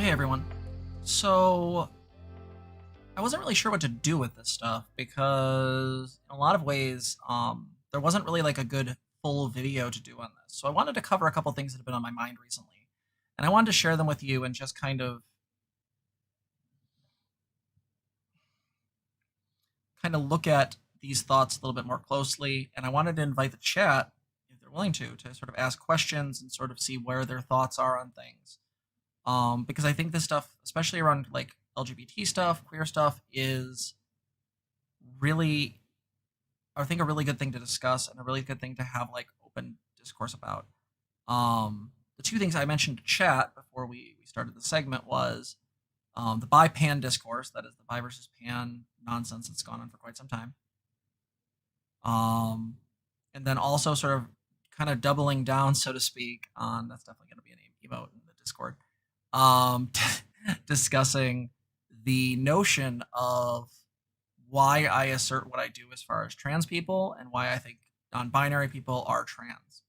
hey everyone. So, I wasn't really sure what to do with this stuff because, in a lot of ways, there wasn't really like a good full video to do on this. So, I wanted to cover a couple things that have been on my mind recently. And I wanted to share them with you and just kind of look at these thoughts a little bit more closely. And I wanted to invite the chat, if they're willing to sort of ask questions and sort of see where their thoughts are on things. Because I think this stuff, especially around like LGBT stuff, queer stuff, is really, I think, a really good thing to discuss and a really good thing to have like open discourse about. The two things I mentioned to chat before we started the segment was the bi pan discourse, that is the bi versus pan nonsense that's gone on for quite some time. Um, and then also sort of kind of doubling down, so to speak, on that's definitely going to be an emote in the Discord. Um, discussing the notion of why I assert what I do as far as trans people and why I think non-binary people are trans.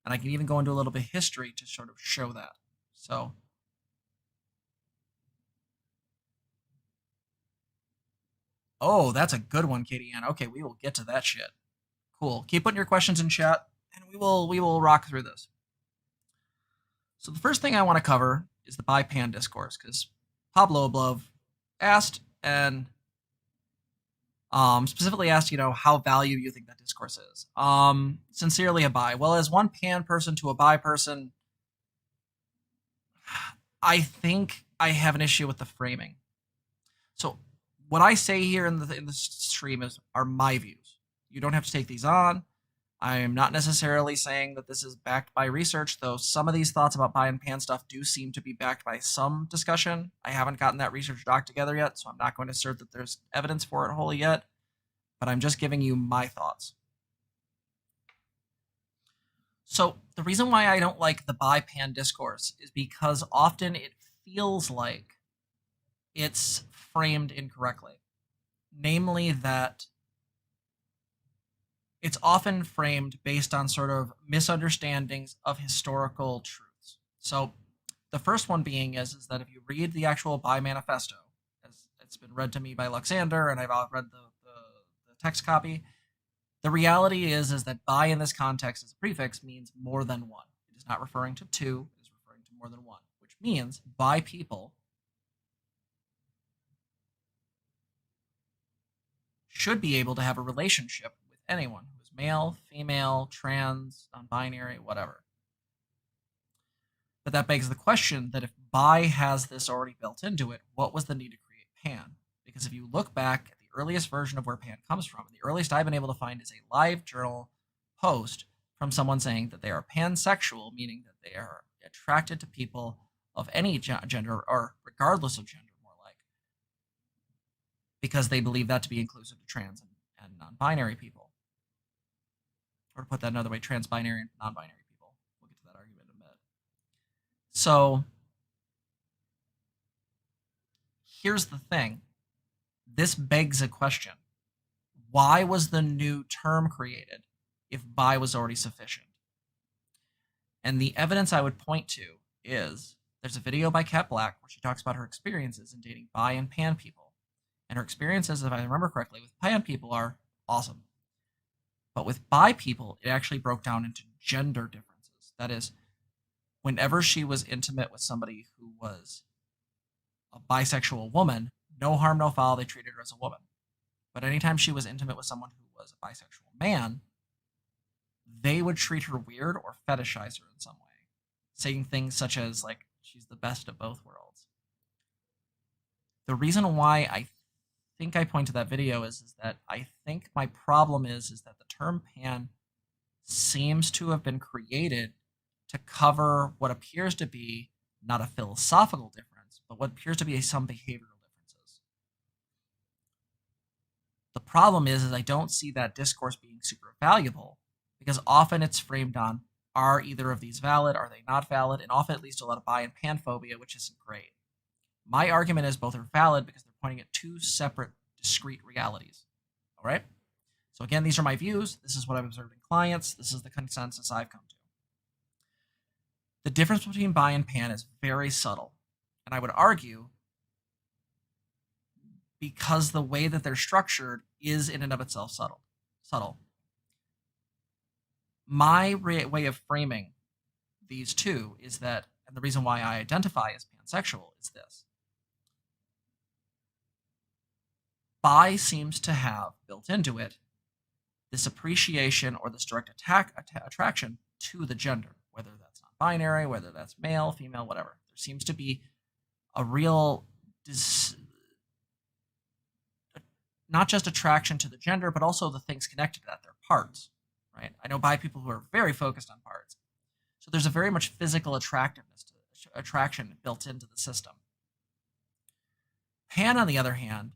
And I can even go into a little bit of history to sort of show that. So, oh, that's a good one, Katie Ann. Okay, we will get to that shit. Cool. Keep putting your questions in chat, and we will rock through this. So the first thing I want to cover is the bi-pan discourse, because Pablo Oblov asked, and specifically asked, how valued you think that discourse is. Sincerely a bi. Well, as one pan person to a bi person, I think I have an issue with the framing. So what I say here in the stream are my views. You don't have to take these on. I am not necessarily saying that this is backed by research, though some of these thoughts about bi and pan stuff do seem to be backed by some discussion. I haven't gotten that research doc together yet, so I'm not going to assert that there's evidence for it wholly yet, but I'm just giving you my thoughts. So the reason why I don't like the bi-pan discourse is because often it feels like it's framed incorrectly. Namely that it's often framed based on sort of misunderstandings of historical truths. So the first one being is that if you read the actual bi manifesto, as it's been read to me by Luxander, and I've read the text copy, the reality is that bi in this context as a prefix means more than one. It is not referring to two, it is referring to more than one, which means bi people should be able to have a relationship with anyone who is male, female, trans, non-binary, whatever. But that begs the question that if bi has this already built into it, what was the need to create pan? Because if you look back at the earliest version of where pan comes from, the earliest I've been able to find is a live journal post from someone saying that they are pansexual, meaning that they are attracted to people of any gender or regardless of gender, more like, because they believe that to be inclusive to trans and non-binary people. Or to put that another way, trans-binary and non-binary people. We'll get to that argument in a minute. So here's the thing. This begs a question. Why was the new term created if bi was already sufficient? And the evidence I would point to is there's a video by Kat Black where she talks about her experiences in dating bi and pan people. And her experiences, if I remember correctly, with pan people are awesome. But with bi people, it actually broke down into gender differences. That is, whenever she was intimate with somebody who was a bisexual woman, no harm, no foul, they treated her as a woman. But anytime she was intimate with someone who was a bisexual man, they would treat her weird or fetishize her in some way, saying things such as, like, she's the best of both worlds. The reason why I think I point to that video is that I think my problem is that the term pan seems to have been created to cover what appears to be not a philosophical difference, but what appears to be some behavioral differences. The problem is I don't see that discourse being super valuable because often it's framed on, are either of these valid, are they not valid, and often it leads to a lot of bi and panphobia, which isn't great. My argument is both are valid because they're pointing at two separate, discrete realities. All right? So again, these are my views. This is what I've observed in clients. This is the consensus I've come to. The difference between bi and pan is very subtle. And I would argue, because the way that they're structured is in and of itself subtle. My way of framing these two is that, and the reason why I identify as pansexual is this. Bi seems to have built into it this appreciation or this direct attraction to the gender, whether that's non-binary, whether that's male, female, whatever. There seems to be a real, not just attraction to the gender, but also the things connected to that, their parts, right? I know bi people who are very focused on parts. So there's a very much physical attractiveness to attraction built into the system. Pan, on the other hand,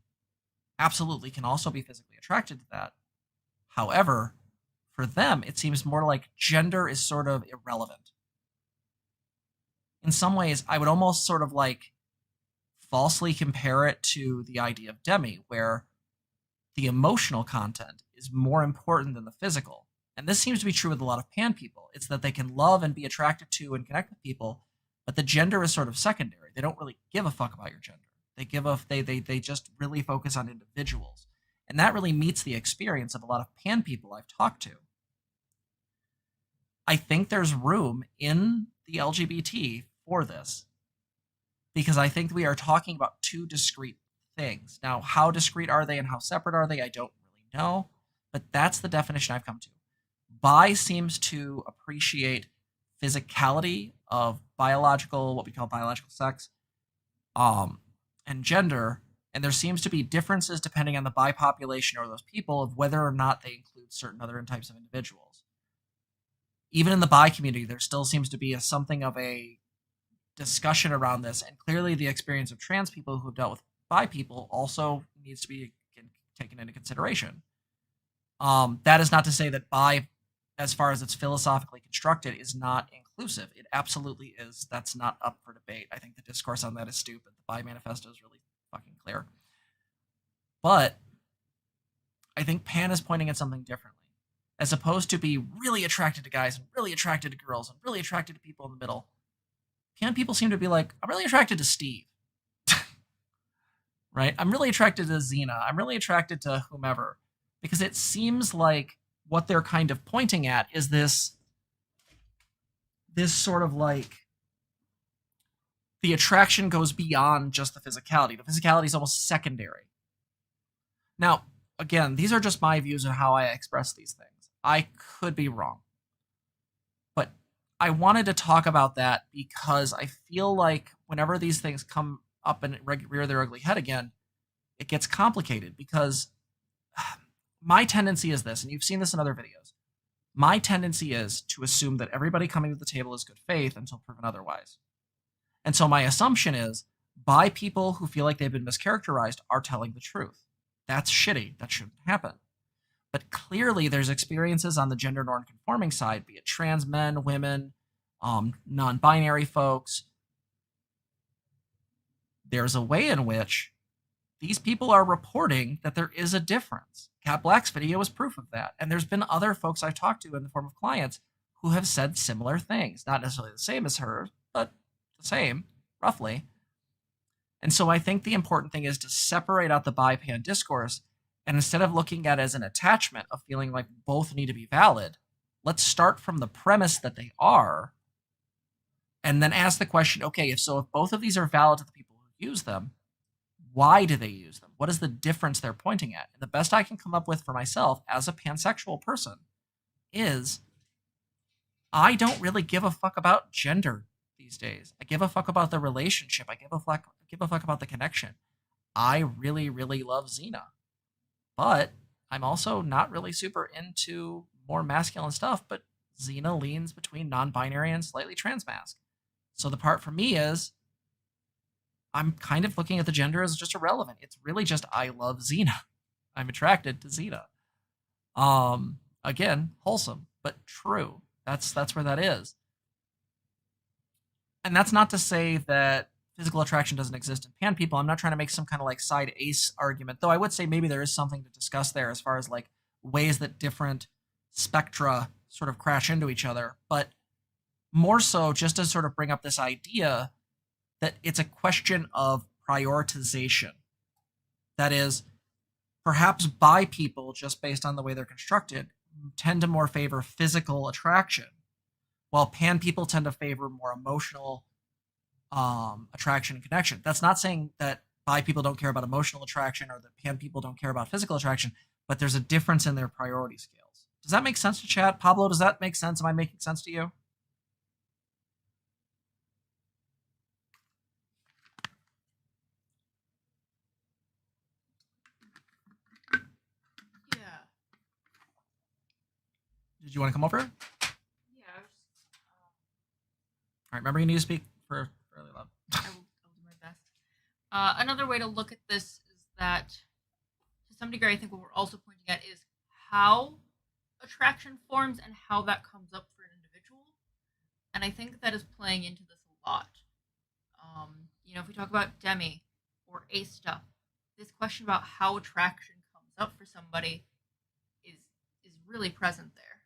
absolutely can also be physically attracted to that. However, for them, it seems more like gender is sort of irrelevant. In some ways, I would almost sort of like falsely compare it to the idea of demi, where the emotional content is more important than the physical. And this seems to be true with a lot of pan people. It's that they can love and be attracted to and connect with people, but the gender is sort of secondary. They don't really give a fuck about your gender. They just really focus on individuals. And that really meets the experience of a lot of pan people I've talked to. I think there's room in the LGBT for this, because I think we are talking about two discrete things. Now, how discrete are they and how separate are they? I don't really know, but that's the definition I've come to. Bi seems to appreciate physicality of biological, what we call biological sex, and gender, and there seems to be differences depending on the bi population or those people of whether or not they include certain other types of individuals. Even in the bi community, there still seems to be something of a discussion around this, and clearly the experience of trans people who have dealt with bi people also needs to be taken into consideration. That is not to say that bi, as far as it's philosophically constructed, is not inclusive. It absolutely is. That's not up for debate. I think the discourse on that is stupid. The Bi Manifesto is really fucking clear. But I think Pan is pointing at something differently. As opposed to be really attracted to guys and really attracted to girls and really attracted to people in the middle, Pan people seem to be like, I'm really attracted to Steve. Right? I'm really attracted to Zena. I'm really attracted to whomever. Because it seems like what they're kind of pointing at is this sort of like, the attraction goes beyond just the physicality. The physicality is almost secondary. Now, again, these are just my views of how I express these things. I could be wrong. But I wanted to talk about that because I feel like whenever these things come up and rear their ugly head again, it gets complicated because my tendency is this, and you've seen this in other videos. My tendency is to assume that everybody coming to the table is good faith until proven otherwise. And so my assumption is bi people who feel like they've been mischaracterized are telling the truth. That's shitty. That shouldn't happen. But clearly there's experiences on the gender norm-conforming side, be it trans men, women, non-binary folks. There's a way in which these people are reporting that there is a difference. Cat Black's video is proof of that. And there's been other folks I've talked to in the form of clients who have said similar things. Not necessarily the same as her, but the same, roughly. And so I think the important thing is to separate out the bi-pan discourse, and instead of looking at it as an attachment of feeling like both need to be valid, let's start from the premise that they are, and then ask the question, okay, if both of these are valid to the people who use them, why do they use them? What is the difference they're pointing at? And the best I can come up with for myself as a pansexual person is I don't really give a fuck about gender these days. I give a fuck about the relationship. I give a fuck about the connection. I really, really love Zena. But I'm also not really super into more masculine stuff, but Zena leans between non-binary and slightly transmasc. So the part for me is I'm kind of looking at the gender as just irrelevant. It's really just I love Zena. I'm attracted to Zena. Again, wholesome, but true. That's where that is. And that's not to say that physical attraction doesn't exist in pan people. I'm not trying to make some kind of like side ace argument, though I would say maybe there is something to discuss there as far as like ways that different spectra sort of crash into each other. But more so just to sort of bring up this idea that it's a question of prioritization. That is, perhaps bi people, just based on the way they're constructed, tend to more favor physical attraction, while pan people tend to favor more emotional attraction and connection. That's not saying that bi people don't care about emotional attraction or that pan people don't care about physical attraction, but there's a difference in their priority scales. Does that make sense to chat? Pablo, does that make sense? Am I making sense to you? Yeah. Did you want to come over? Yeah. All right, remember you need to speak for really loud. I'll do my best. Another way to look at this is that, to some degree, I think what we're also pointing at is how attraction forms and how that comes up for an individual. And I think that is playing into this a lot. If we talk about demi or ace stuff, this question about how attraction comes up for somebody is really present there.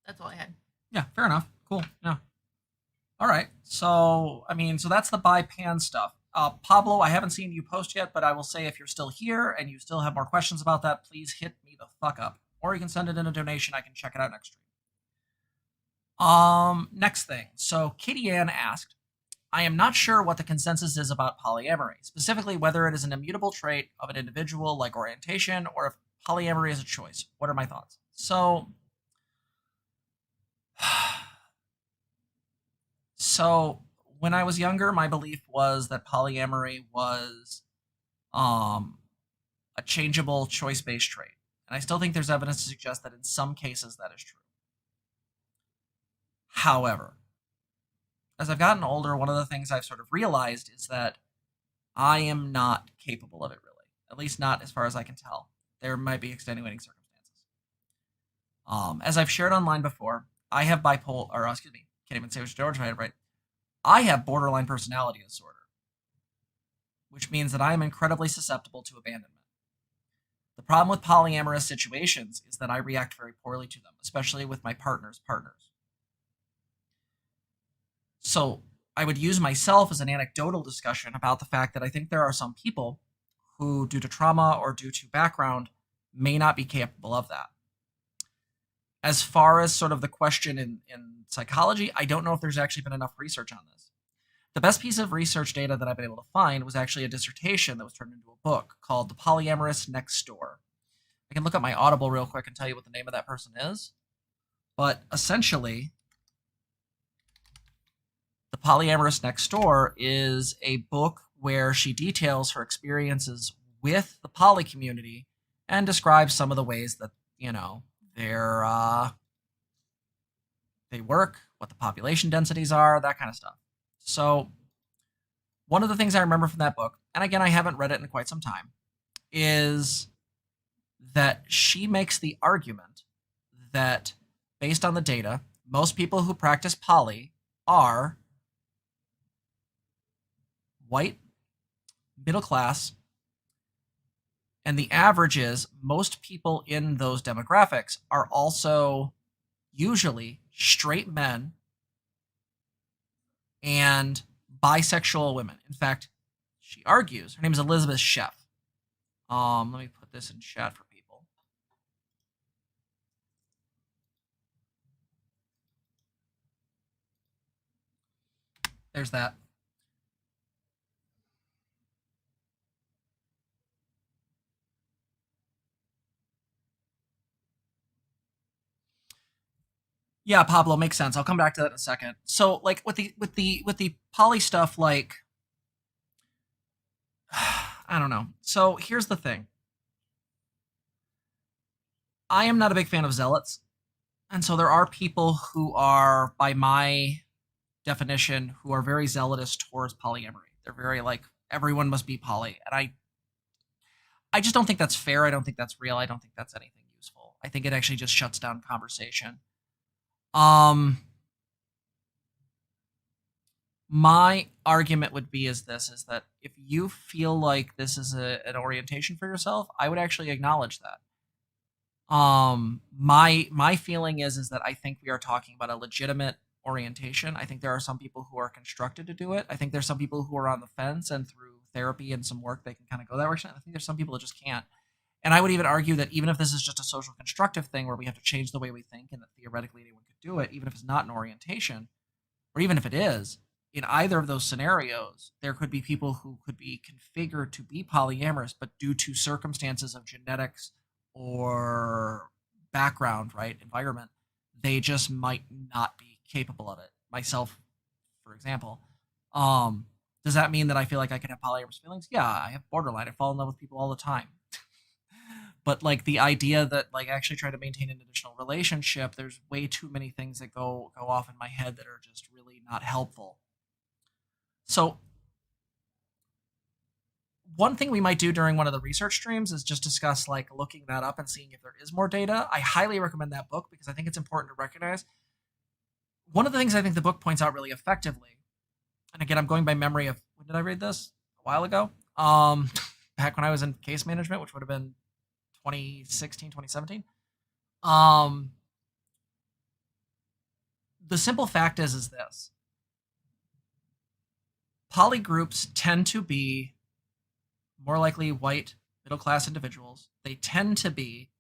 That's all I had. Yeah, fair enough. Cool. Yeah. All right. So that's the bi-pan stuff. Pablo, I haven't seen you post yet, but I will say if you're still here and you still have more questions about that, please hit me the fuck up. Or you can send it in a donation. I can check it out next stream. Next thing. So Katie Ann asked, I am not sure what the consensus is about polyamory, specifically whether it is an immutable trait of an individual like orientation or if polyamory is a choice. What are my thoughts? So when I was younger, my belief was that polyamory was a changeable choice-based trait. And I still think there's evidence to suggest that in some cases that is true. However, as I've gotten older, one of the things I've sort of realized is that I am not capable of it really, at least not as far as I can tell. There might be extenuating circumstances. As I've shared online before, I have can't even say which George I had right. I have borderline personality disorder, which means that I am incredibly susceptible to abandonment. The problem with polyamorous situations is that I react very poorly to them, especially with my partner's partners. So I would use myself as an anecdotal discussion about the fact that I think there are some people who, due to trauma or due to background, may not be capable of that. As far as sort of the question in psychology, I don't know if there's actually been enough research on this. The best piece of research data that I've been able to find was actually a dissertation that was turned into a book called The Polyamorous Next Door. I can look up my Audible real quick and tell you what the name of that person is. But essentially, The Polyamorous Next Door is a book where she details her experiences with the poly community and describes some of the ways that, they work, what the population densities are, that kind of stuff. So one of the things I remember from that book, and again, I haven't read it in quite some time, is that she makes the argument that based on the data, most people who practice poly are white, middle class, and the average is most people in those demographics are also usually straight men and bisexual women. In fact, she argues, her name is Elizabeth Sheff. Let me put this in chat for people. There's that. Yeah, Pablo, makes sense. I'll come back to that in a second. So, like with the poly stuff, like I don't know. So here's the thing. I am not a big fan of zealots. And so there are people who are, by my definition, who are very zealotous towards polyamory. They're very like, everyone must be poly. And I just don't think that's fair. I don't think that's real. I don't think that's anything useful. I think it actually just shuts down conversation. My argument would be is that if you feel like this is an orientation for yourself, I would actually acknowledge that. My feeling is that I think we are talking about a legitimate orientation. I think there are some people who are constructed to do it. I think there's some people who are on the fence, and through therapy and some work they can kind of go that direction. I think there's some people that just can't. And I would even argue that even if this is just a social constructive thing where we have to change the way we think and that theoretically anyone could do it, even if it's not an orientation, or even if it is, in either of those scenarios, there could be people who could be configured to be polyamorous, but due to circumstances of genetics or background, right, environment, they just might not be capable of it. Myself, for example. Does that mean that I feel like I can have polyamorous feelings? Yeah, I have borderline. I fall in love with people all the time. But like the idea that like actually trying to maintain an additional relationship, there's way too many things that go off in my head that are just really not helpful. So one thing we might do during one of the research streams is just discuss like looking that up and seeing if there is more data. I highly recommend that book because I think it's important to recognize. One of the things I think the book points out really effectively, and again, I'm going by memory of when did I read this? A while ago. Back when I was in case management, which would have been 2016, 2017. The simple fact is this. Poly groups tend to be more likely white, middle-class individuals. They tend to be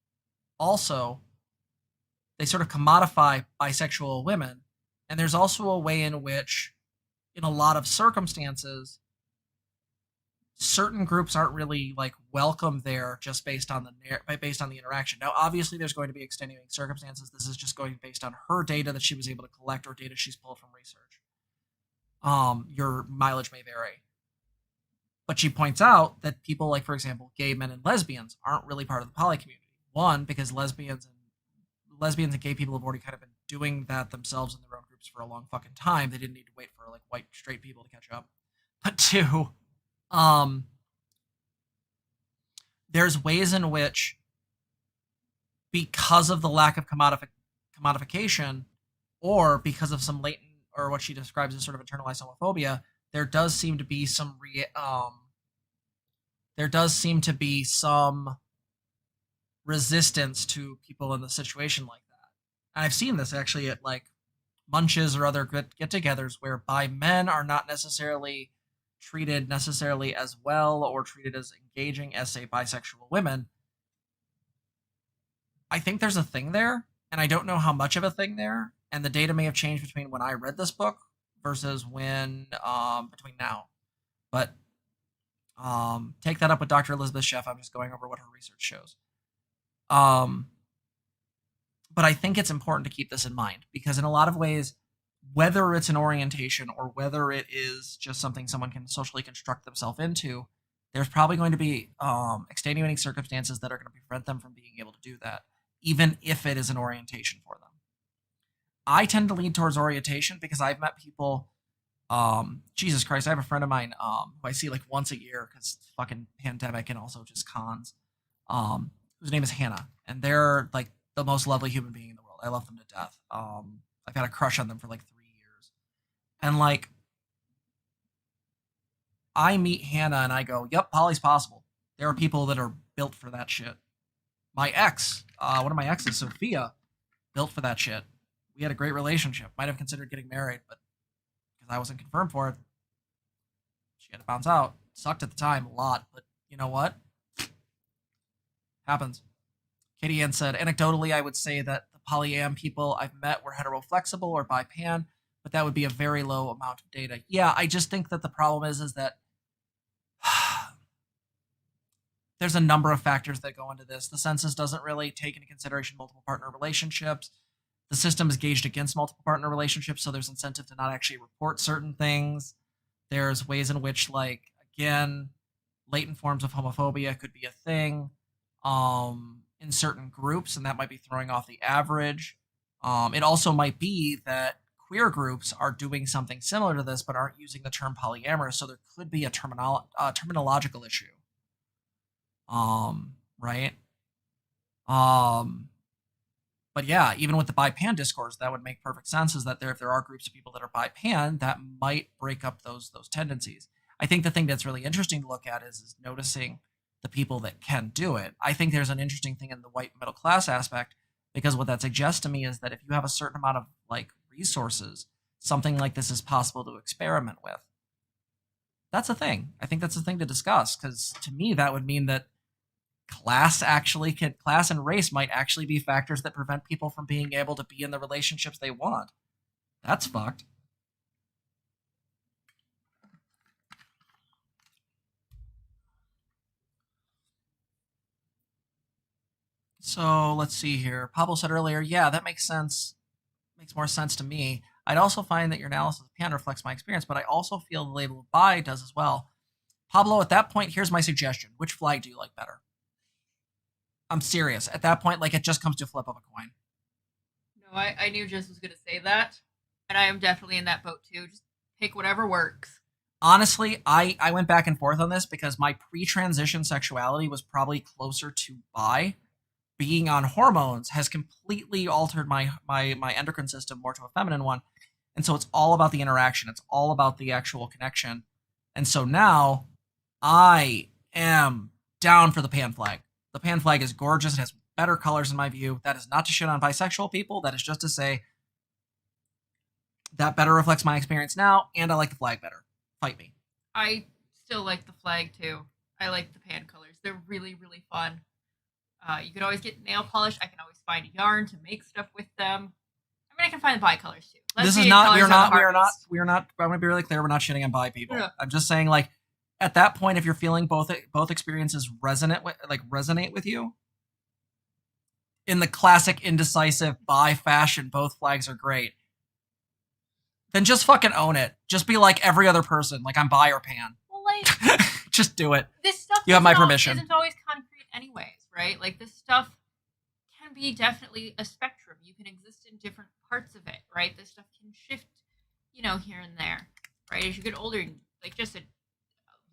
also, they sort of commodify bisexual women. And there's also a way in which, in a lot of circumstances, certain groups aren't really like welcome there just based on the interaction. Now, obviously, there's going to be extenuating circumstances. This is just going based on her data that she was able to collect or data she's pulled from research. Your mileage may vary. But she points out that people like, for example, gay men and lesbians aren't really part of the poly community. One, because lesbians and gay people have already kind of been doing that themselves in their own groups for a long fucking time. They didn't need to wait for like white straight people to catch up. But two, there's ways in which, because of the lack of commodification, or because of some latent, or what she describes as sort of internalized homophobia, there does seem to be some resistance to people in the situation like that. And I've seen this actually at like munches or other get-togethers where bi men are not necessarily treated necessarily as well or treated as engaging as, say, bisexual women. I think there's a thing there, and I don't know how much of a thing there, and the data may have changed between when I read this book versus when between now. But take that up with Dr. Elizabeth Sheff. I'm just going over what her research shows. But I think it's important to keep this in mind because in a lot of ways, whether it's an orientation or whether it is just something someone can socially construct themselves into, there's probably going to be extenuating circumstances that are going to prevent them from being able to do that, even if it is an orientation for them. I tend to lean towards orientation because I've met people. Jesus Christ, I have a friend of mine who I see like once a year because fucking pandemic and also just cons. Whose name is Hannah, and they're like the most lovely human being in the world. I love them to death. I've had a crush on them for like 3 years, and like I meet Hannah and I go, "Yep, poly's possible." There are people that are built for that shit. My ex, one of my exes, Sophia, built for that shit. We had a great relationship. Might have considered getting married, but because I wasn't confirmed for it, she had to bounce out. Sucked at the time a lot, but you know what? Happens. Katie Ann said, anecdotally, I would say that the polyam people I've met were hetero-flexible or bi-pan, but that would be a very low amount of data. Yeah, I just think that the problem is that there's a number of factors that go into this. The census doesn't really take into consideration multiple partner relationships. The system is gauged against multiple partner relationships, so there's incentive to not actually report certain things. There's ways in which, like, again, latent forms of homophobia could be a thing in certain groups, and that might be throwing off the average. It also might be that queer groups are doing something similar to this, but aren't using the term polyamorous, so there could be a terminological issue. Right? But yeah, even with the bi-pan discourse, that would make perfect sense. Is that if there are groups of people that are bi-pan, that might break up those tendencies. I think the thing that's really interesting to look at is noticing the people that can do it. I think there's an interesting thing in the white middle class aspect because what that suggests to me is that if you have a certain amount of like resources, something like this is possible to experiment with. That's a thing. I think that's a thing to discuss, because to me that would mean that class and race might actually be factors that prevent people from being able to be in the relationships they want. That's fucked. So let's see here. Pablo said earlier, yeah, that makes sense. Makes more sense to me. I'd also find that your analysis of pan reflects my experience, but I also feel the label of bi does as well. Pablo, at that point, here's my suggestion. Which flag do you like better? I'm serious. At that point, like, it just comes to a flip of a coin. No, I knew Jess was going to say that. And I am definitely in that boat too. Just pick whatever works. Honestly, I went back and forth on this because my pre-transition sexuality was probably closer to bi. Being on hormones has completely altered my endocrine system more to a feminine one. And so it's all about the interaction. It's all about the actual connection. And so now I am down for the pan flag. The pan flag is gorgeous. It has better colors in my view. That is not to shit on bisexual people. That is just to say that better reflects my experience now, and I like the flag better. Fight me. I still like the flag too. I like the pan colors. They're really, really fun. You could always get nail polish. I can always find yarn to make stuff with them. I mean, I can find the bi colors too. This is not. We are not. I want to be really clear. We're not shitting on bi people. No. I'm just saying, like, at that point, if you're feeling both experiences resonate with you, in the classic indecisive bi fashion, both flags are great. Then just fucking own it. Just be like every other person. Like, I'm bi or pan. Well, like, just do it. This stuff you have my permission. Isn't always concrete, anyways, right? Like, this stuff can be definitely a spectrum. You can exist in different parts of it, right? This stuff can shift, here and there, right? As you get older, like just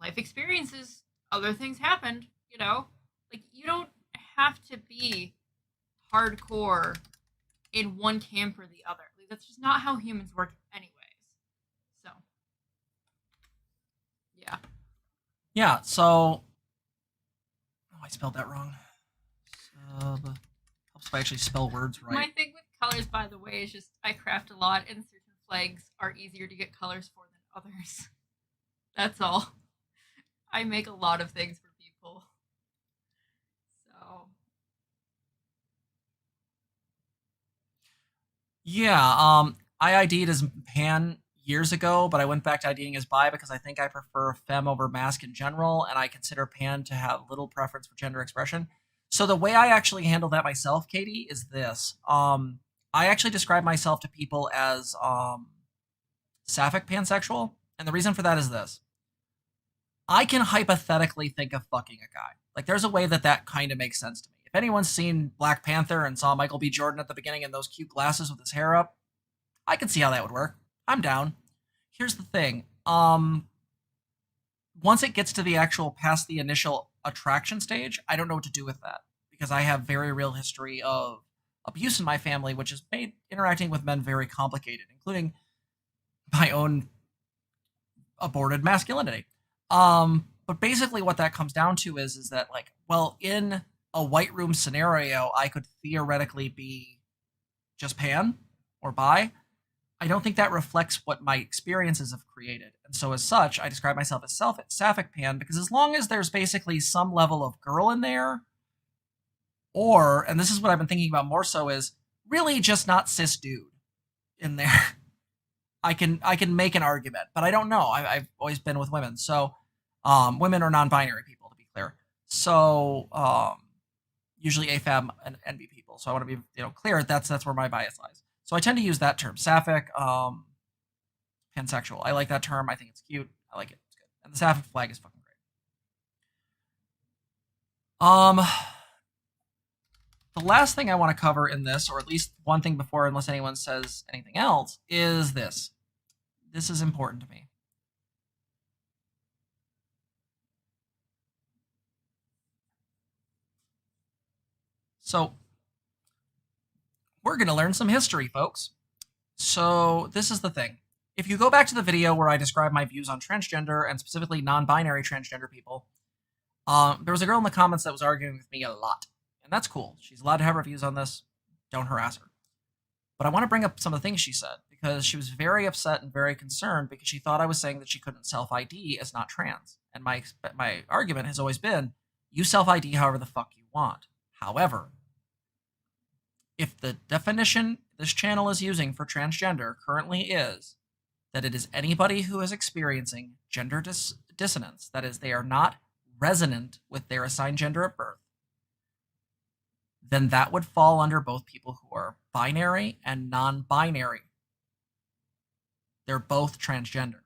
life experiences, other things happened, Like, you don't have to be hardcore in one camp or the other. Like, that's just not how humans work anyways. So, yeah. Yeah, so... Oh, I spelled that wrong. Helps if I actually spell words right. My thing with colors, by the way, is just I craft a lot, and certain flags are easier to get colors for than others. That's all. I make a lot of things for people. So. Yeah, I ID'd as pan years ago, but I went back to IDing as bi because I think I prefer femme over masc in general, and I consider pan to have little preference for gender expression. So the way I actually handle that myself, Katie, is this. I actually describe myself to people as sapphic pansexual, and the reason for that is this. I can hypothetically think of fucking a guy. Like, there's a way that kind of makes sense to me. If anyone's seen Black Panther and saw Michael B. Jordan at the beginning in those cute glasses with his hair up, I can see how that would work. I'm down. Here's the thing. Once it gets to the actual past the initial attraction stage, I don't know what to do with that, because I have very real history of abuse in my family, which has made interacting with men very complicated, including my own aborted masculinity. But basically what that comes down to is that, like, well, in a white room scenario, I could theoretically be just pan or bi. I don't think that reflects what my experiences have created. And so as such, I describe myself as sapphic pan, because as long as there's basically some level of girl in there, or, and this is what I've been thinking about more so, is really just not cis dude in there, I can make an argument, but I don't know. I've always been with women. So women or non-binary people, to be clear. So usually AFAB and NB people. So I want to be clear. That's where my bias lies. So I tend to use that term, sapphic, pansexual. I like that term. I think it's cute. I like it. It's good. And the sapphic flag is fucking great. The last thing I want to cover in this, or at least one thing before, unless anyone says anything else, is this. This is important to me. So we're going to learn some history, folks. So this is the thing. If you go back to the video where I describe my views on transgender, and specifically non-binary transgender people, there was a girl in the comments that was arguing with me a lot. And that's cool. She's allowed to have her views on this. Don't harass her. But I want to bring up some of the things she said, because she was very upset and very concerned because she thought I was saying that she couldn't self-ID as not trans. And my argument has always been, you self-ID however the fuck you want. However, if the definition this channel is using for transgender currently is that it is anybody who is experiencing gender dissonance, that is, they are not resonant with their assigned gender at birth, then that would fall under both people who are binary and non-binary. They're both transgender.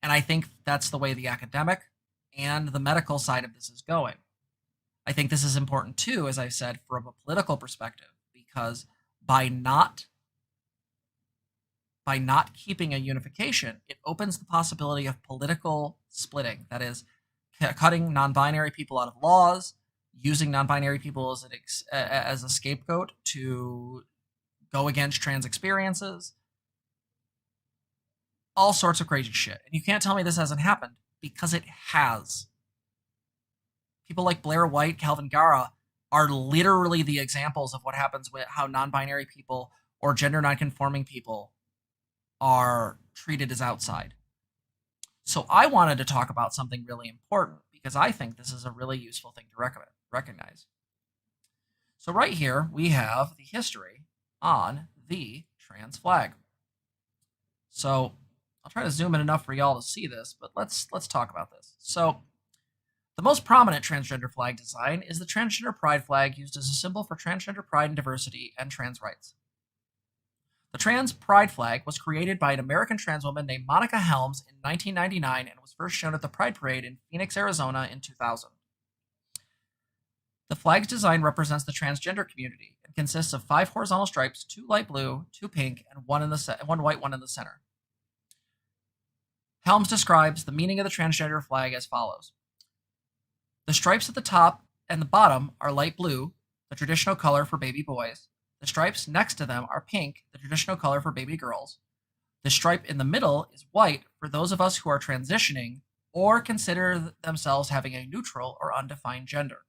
And I think that's the way the academic and the medical side of this is going. I think this is important too, as I said, from a political perspective, because by not keeping a unification, it opens the possibility of political splitting. That is, cutting non-binary people out of laws, using non-binary people as a scapegoat to go against trans experiences, all sorts of crazy shit. And you can't tell me this hasn't happened, because it has. People like Blair White, Calvin Gara are literally the examples of what happens with how non-binary people or gender non-conforming people are treated as outside. So I wanted to talk about something really important because I think this is a really useful thing to recognize. So right here we have the history on the trans flag. So I'll try to zoom in enough for y'all to see this, but let's talk about this. So the most prominent transgender flag design is the transgender pride flag, used as a symbol for transgender pride and diversity and trans rights. The trans pride flag was created by an American trans woman named Monica Helms in 1999 and was first shown at the Pride Parade in Phoenix, Arizona in 2000. The flag's design represents the transgender community and consists of 5 horizontal stripes, 2 light blue, 2 pink, and 1 white one in the center. Helms describes the meaning of the transgender flag as follows. The stripes at the top and the bottom are light blue, the traditional color for baby boys. The stripes next to them are pink, the traditional color for baby girls. The stripe in the middle is white for those of us who are transitioning or consider themselves having a neutral or undefined gender.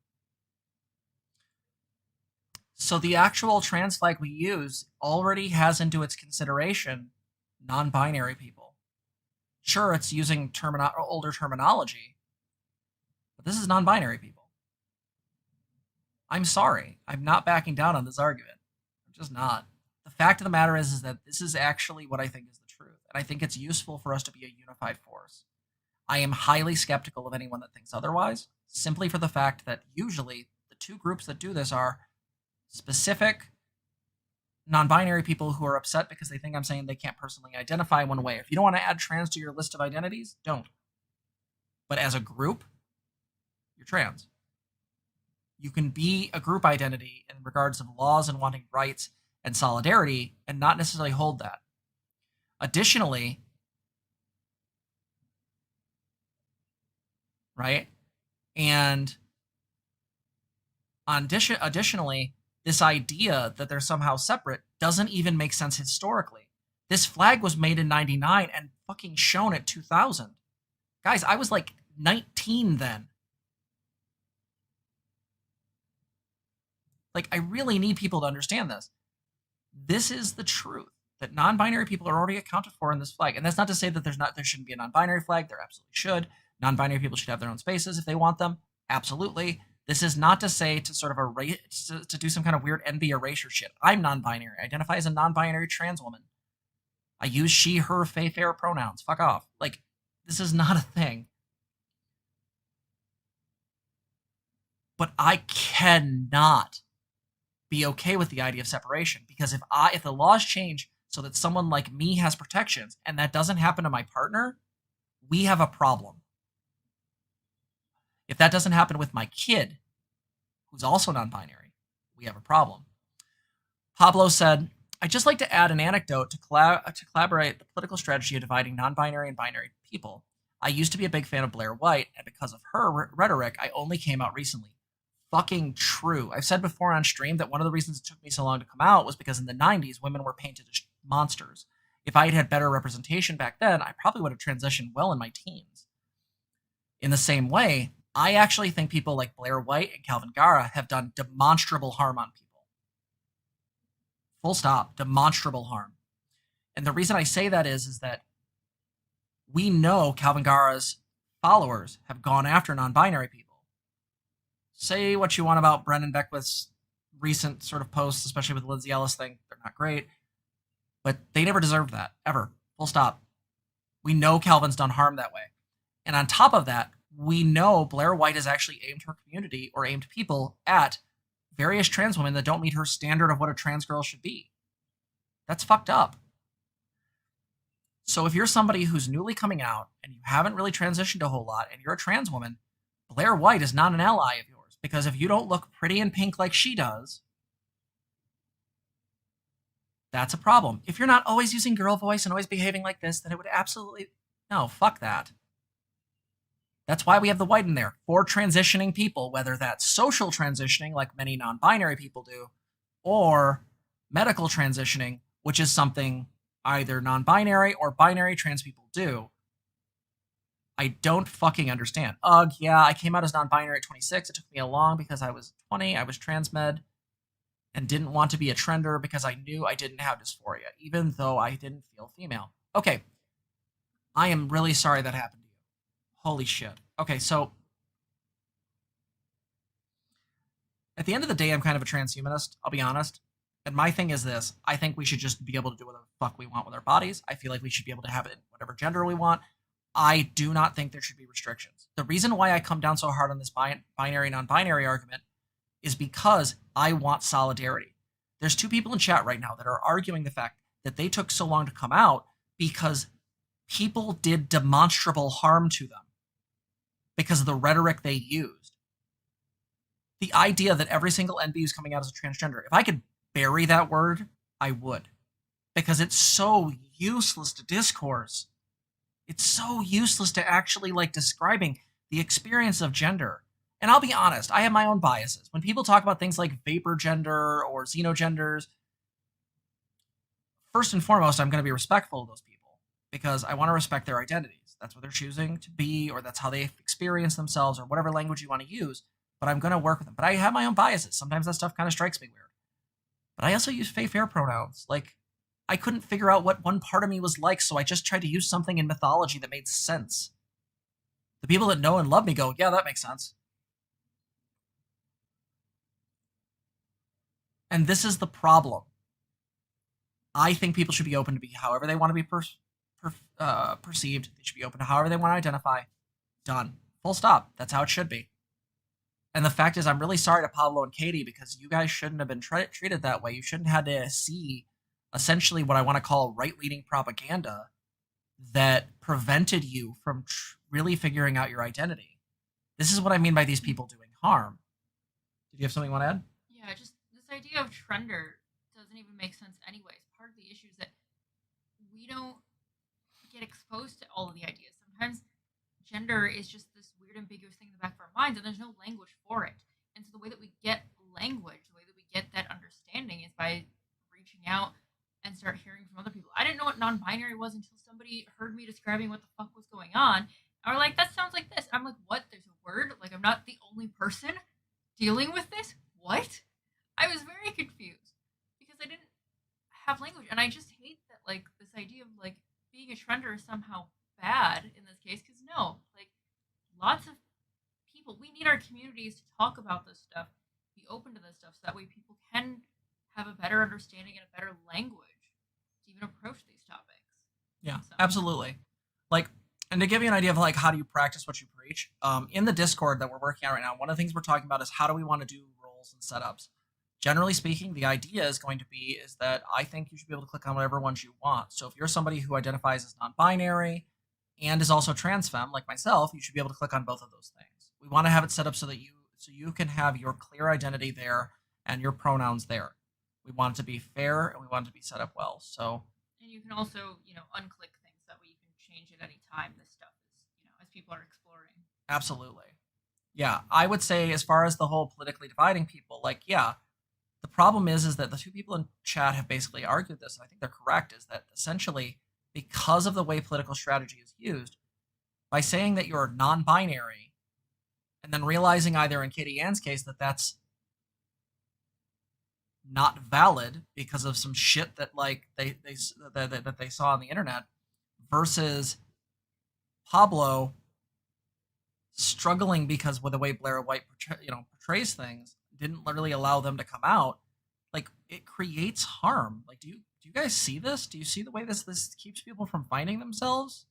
So the actual trans flag we use already has into its consideration non-binary people. Sure, it's using older terminology, but this is non-binary people. I'm sorry. I'm not backing down on this argument. I'm just not. The fact of the matter is that this is actually what I think is the truth, and I think it's useful for us to be a unified force. I am highly skeptical of anyone that thinks otherwise, simply for the fact that usually the 2 groups that do this are specific non-binary people who are upset because they think I'm saying they can't personally identify one way. If you don't want to add trans to your list of identities, don't. But as a group, you're trans. You can be a group identity in regards of laws and wanting rights and solidarity and not necessarily hold that. Additionally, right? And additionally, this idea that they're somehow separate doesn't even make sense historically. This flag was made in 99 and fucking shown at 2000. Guys, I was like 19 then. Like, I really need people to understand this. This is the truth, that non-binary people are already accounted for in this flag. And that's not to say that there shouldn't be a non-binary flag. There absolutely should. Non-binary people should have their own spaces if they want them. Absolutely. This is not to say to sort of to do some kind of weird envy erasure shit. I'm non-binary. I identify as a non-binary trans woman. I use she, her, fae, fair pronouns. Fuck off. Like, this is not a thing. But I cannot be okay with the idea of separation, because if the laws change so that someone like me has protections and that doesn't happen to my partner, we have a problem. If that doesn't happen with my kid, who's also non-binary, we have a problem. Pablo said, I'd just like to add an anecdote to collaborate the political strategy of dividing non-binary and binary people. I used to be a big fan of Blair White, and because of her rhetoric, I only came out recently. Fucking true. I've said before on stream that one of the reasons it took me so long to come out was because in the 90s, women were painted as monsters. If I had had better representation back then, I probably would have transitioned well in my teens. In the same way, I actually think people like Blair White and Calvin Gara have done demonstrable harm on people. Full stop. Demonstrable harm. And the reason I say that is that we know Calvin Gara's followers have gone after non-binary people. Say what you want about Brendan Beckwith's recent sort of posts, especially with the Lindsay Ellis thing. They're not great, but they never deserved that, ever. Full stop. We know Calvin's done harm that way. And on top of that, we know Blair White has actually aimed her community or aimed people at various trans women that don't meet her standard of what a trans girl should be. That's fucked up. So if you're somebody who's newly coming out and you haven't really transitioned a whole lot and you're a trans woman, Blair White is not an ally of yours, because if you don't look pretty and pink like she does, that's a problem. If you're not always using girl voice and always behaving like this, then it would absolutely... No, fuck that. That's why we have the white in there, for transitioning people, whether that's social transitioning, like many non-binary people do, or medical transitioning, which is something either non-binary or binary trans people do. I don't fucking understand. Ugh, yeah, I came out as non-binary at 26. It took me along because I was 20. I was transmed and didn't want to be a trender because I knew I didn't have dysphoria, even though I didn't feel female. Okay, I am really sorry that happened to you. Holy shit. Okay, so at the end of the day, I'm kind of a transhumanist, I'll be honest. And my thing is this. I think we should just be able to do whatever the fuck we want with our bodies. I feel like we should be able to have it in whatever gender we want. I do not think there should be restrictions. The reason why I come down so hard on this binary, non-binary argument is because I want solidarity. There's two people in chat right now that are arguing the fact that they took so long to come out because people did demonstrable harm to them because of the rhetoric they used. The idea that every single NB is coming out as a transgender, if I could bury that word, I would. Because it's so useless to discourse. It's so useless to actually describing the experience of gender. And I'll be honest, I have my own biases. When people talk about things like vapor gender or xenogenders, first and foremost, I'm going to be respectful of those people because I want to respect their identities. That's what they're choosing to be, or that's how they experience themselves, or whatever language you want to use. But I'm going to work with them. But I have my own biases. Sometimes that stuff kind of strikes me weird. But I also use fair pronouns. I couldn't figure out what one part of me was like, so I just tried to use something in mythology that made sense. The people that know and love me go, yeah, that makes sense. And this is the problem. I think people should be open to be however they want to be perceived. They should be open to however they want to identify. Done. Full stop. That's how it should be. And the fact is, I'm really sorry to Pablo and Katie because you guys shouldn't have been treated that way. You shouldn't have had to see essentially what I want to call right-leaning propaganda that prevented you from really figuring out your identity. This is what I mean by these people doing harm. Did you have something you want to add? Yeah, just this idea of trender doesn't even make sense anyways. Part of the issue is that we don't get exposed to all of the ideas. Sometimes gender is just this weird ambiguous thing in the back of our minds and there's no language for it. And so the way that we get language, the way that we get that understanding is by reaching out and start hearing from other people. I didn't know what non-binary was until somebody heard me describing what the fuck was going on. And we're like, that sounds like this. I'm like, what? There's a word? I'm not the only person dealing with this? What? I was very confused because I didn't have language. And I just hate that, this idea of, being a trender is somehow bad in this case. Because no, lots of people, we need our communities to talk about this stuff, be open to this stuff, so that way people can have a better understanding and a better language to even approach these topics. Yeah, so. Absolutely. And to give you an idea of how do you practice what you preach, in the Discord that we're working on right now, one of the things we're talking about is how do we want to do roles and setups. Generally speaking, the idea is going to be is that I think you should be able to click on whatever ones you want. So if you're somebody who identifies as non-binary and is also trans femme like myself, you should be able to click on both of those things. We want to have it set up so that you can have your clear identity there and your pronouns there. We want it to be fair and we want it to be set up well. So, and you can also, unclick things that way you can change at any time. This stuff is, as people are exploring. Absolutely. Yeah, I would say as far as the whole politically dividing people, the problem is that the two people in chat have basically argued this, and I think they're correct, is that essentially because of the way political strategy is used, by saying that you're non-binary and then realizing either in Katie Ann's case that that's not valid because of some shit that like that they saw on the internet, versus Pablo struggling because with the way Blair White portrays things didn't really allow them to come out. Like, it creates harm. Like, do you guys see this? Do you see the way this keeps people from finding themselves?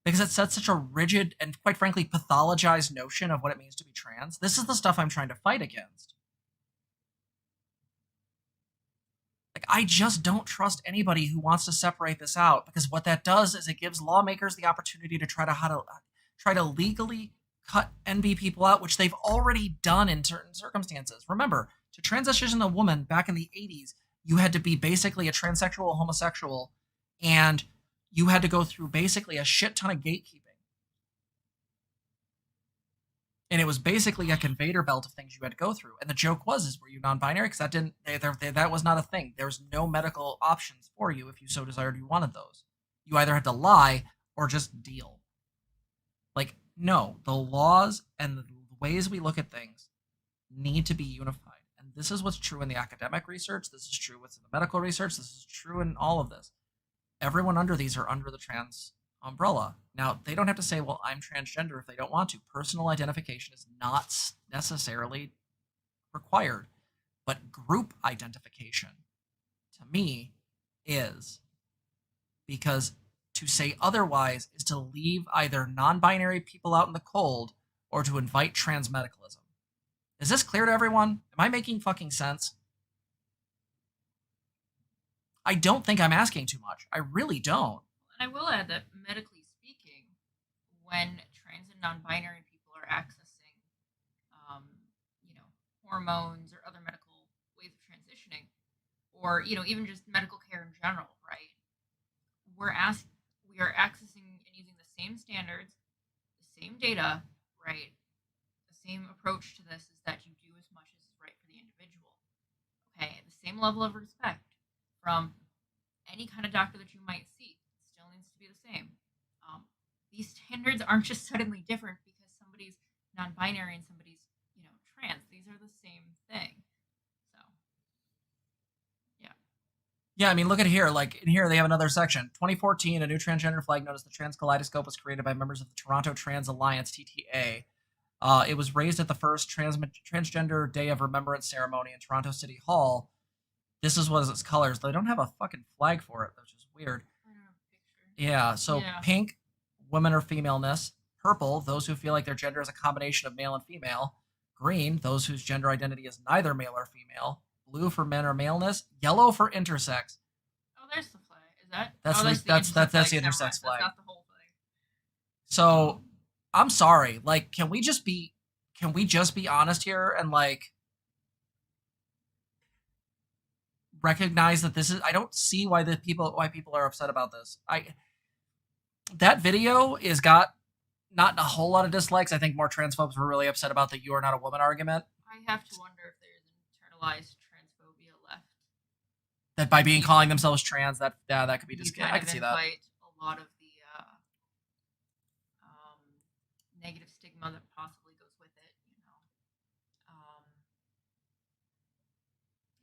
Because it sets such a rigid and, quite frankly, pathologized notion of what it means to be trans. This is the stuff I'm trying to fight against. Like, I just don't trust anybody who wants to separate this out, because what that does is it gives lawmakers the opportunity to try to legally cut NB people out, which they've already done in certain circumstances. Remember, to transition a woman back in the 80s, you had to be basically a transsexual or homosexual, and you had to go through basically a shit ton of gatekeeping. And it was basically a conveyor belt of things you had to go through. And the joke was, were you non-binary? Because that was not a thing. There was no medical options for you if you so desired you wanted those. You either had to lie or just deal. Like, no, the laws and the ways we look at things need to be unified. And this is what's true in the academic research. This is true what's in the medical research. This is true in all of this. Everyone under these are under the trans umbrella. Now, they don't have to say, well, I'm transgender if they don't want to. Personal identification is not necessarily required. But group identification, to me, is. Because to say otherwise is to leave either non-binary people out in the cold or to invite transmedicalism. Is this clear to everyone? Am I making fucking sense? I don't think I'm asking too much. I really don't. And I will add that, medically speaking, when trans and non-binary people are accessing, hormones or other medical ways of transitioning, or even just medical care in general, right? We are accessing and using the same standards, the same data, right? The same approach to this is that you do as much as is right for the individual. Okay, the same level of respect from any kind of doctor that you might see still needs to be the same. These standards aren't just suddenly different because somebody's non-binary and somebody's trans. These are the same thing. So, yeah. Yeah, I mean, look at here. Like, in here, they have another section. 2014, a new transgender flag known as the Trans Kaleidoscope was created by members of the Toronto Trans Alliance, TTA. It was raised at the first Transgender Day of Remembrance ceremony in Toronto City Hall. This is what is its colors. They don't have a fucking flag for it, which is weird. I don't have a picture. Yeah, so Yeah. Pink, women or femaleness. Purple, those who feel like their gender is a combination of male and female. Green, those whose gender identity is neither male or female. Blue for men or maleness. Yellow for intersex. Oh, there's the flag. Is that? That's oh, the intersex intersex flag. That's not the whole thing. So, I'm sorry. Like, can we just be honest here and like recognize that this is? I don't see why people are upset about this. That video is got not a whole lot of dislikes. I think more transphobes were really upset about the "you are not a woman" argument. I have to wonder if there's internalized transphobia left. That by calling themselves trans, that could be I could see that. A lot of the negative stigma that possibly goes with it.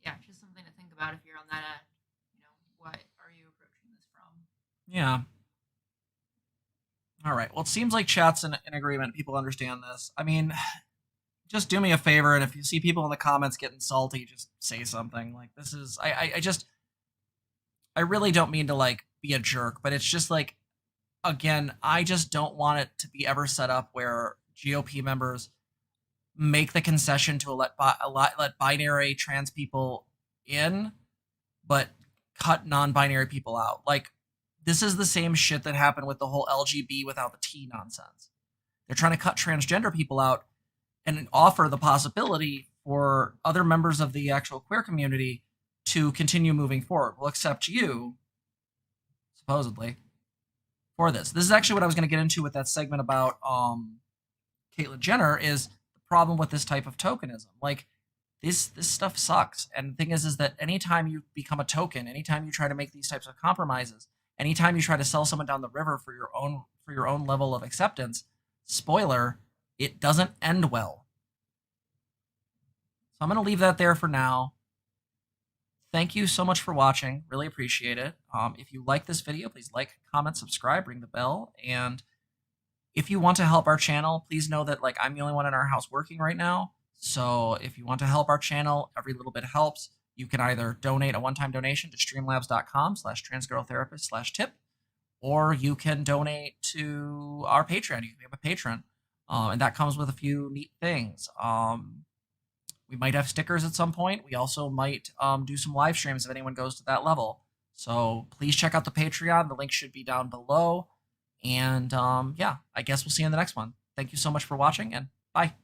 Yeah, just something to think about if you're on that end. What are you approaching this from? Yeah. All right. Well, it seems like chat's in agreement. People understand this. I mean, just do me a favor, and if you see people in the comments getting salty, just say something. Like, this is, I really don't mean to like be a jerk, but it's just like, again, I just don't want it to be ever set up where GOP members make the concession to let binary trans people in, but cut non-binary people out. Like, this is the same shit that happened with the whole LGB without the T nonsense. They're trying to cut transgender people out and offer the possibility for other members of the actual queer community to continue moving forward. We'll accept you, supposedly, for this. This is actually what I was going to get into with that segment about Caitlyn Jenner, is the problem with this type of tokenism. Like, this stuff sucks. And the thing is that anytime you become a token, anytime you try to make these types of compromises, anytime you try to sell someone down the river for your own level of acceptance, spoiler, it doesn't end well. So I'm going to leave that there for now. Thank you so much for watching. Really appreciate it. If you like this video, please like, comment, subscribe, ring the bell. And if you want to help our channel, please know that like I'm the only one in our house working right now. So if you want to help our channel, every little bit helps. You can either donate a one-time donation to streamlabs.com/transgirltherapist/tip, or you can donate to our Patreon. You can become a patron. And that comes with a few neat things. We might have stickers at some point. We also might do some live streams if anyone goes to that level. So please check out the Patreon. The link should be down below. And yeah, I guess we'll see you in the next one. Thank you so much for watching, and bye.